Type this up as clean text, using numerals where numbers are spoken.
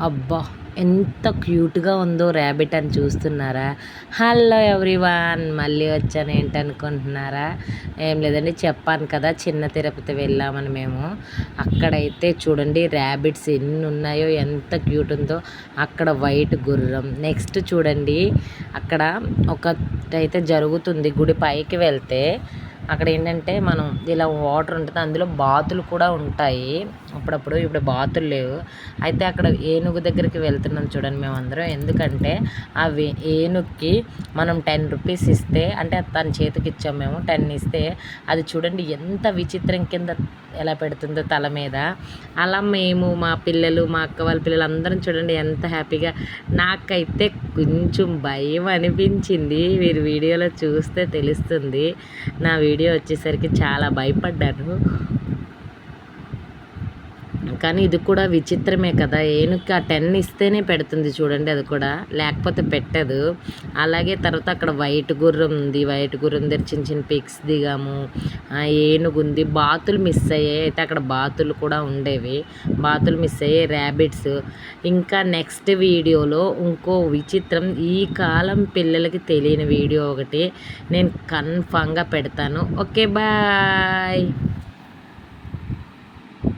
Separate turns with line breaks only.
అబ్బా! ఎంత క్యూట్‌గా ఉందో ర్యాబిట్ అని చూస్తున్నారా? హలో ఎవ్రీవన్ మళ్ళీ వచ్చాను ఏంటనుకుంటున్నారా? ఏం లేదండి, చెప్పాను కదా చిన్న తిరుపతి వెళ్ళామని మేము. అక్కడైతే చూడండి ర్యాబిట్స్ ఎన్నున్నాయో, ఎంత క్యూట్ ఉందో. అక్కడ వైట్ గుర్రం. నెక్స్ట్ చూడండి అక్కడ ఒకటైతే జరుగుతుంది. గుడి పైకి వెళ్తే అక్కడ ఏంటంటే మనం ఇలా వాటర్ ఉంటుంది, అందులో బాతులు కూడా ఉంటాయి అప్పుడప్పుడు. ఇప్పుడు బాతులు లేవు. అయితే అక్కడ ఏనుగు దగ్గరికి వెళ్తున్నాం చూడండి మేమందరం. ఎందుకంటే అవి ఏనుగుకి మనం 10 రూపీస్ ఇస్తే, అంటే తన చేతికి ఇచ్చాం మేము, 10 ఇస్తే అది చూడండి ఎంత విచిత్రం కింద ఎలా పెడుతుందో తల మీద. అలా మేము, మా పిల్లలు, మా అక్క వాళ్ళ పిల్లలు అందరం చూడండి ఎంత హ్యాపీగా. నాకైతే కొంచెం భయం అనిపించింది, మీరు వీడియోలో చూస్తే తెలుస్తుంది. నా వీడియో వచ్చేసరికి చాలా భయపడ్డాను. కానీ ఇది కూడా విచిత్రమే కదా, ఏనుగుకి ఆ 10 ఇస్తేనే పెడుతుంది చూడండి, అది కూడా లేకపోతే పెట్టదు. అలాగే తర్వాత అక్కడ వైట్ గుర్రం ఉంది. వైట్ గుర్రం దగ్గర చిన్న చిన్న పిక్స్ దిగాము. ఏనుగు ఉంది. బాతులు మిస్ అయ్యాయి. అయితే అక్కడ బాతులు కూడా ఉండేవి, బాతులు మిస్ అయ్యాయి. ర్యాబిట్స్. ఇంకా నెక్స్ట్ వీడియోలో ఇంకో విచిత్రం, ఈ కాలం పిల్లలకి తెలియని వీడియో ఒకటి నేను కన్ఫామ్గా పెడతాను. Okay bye.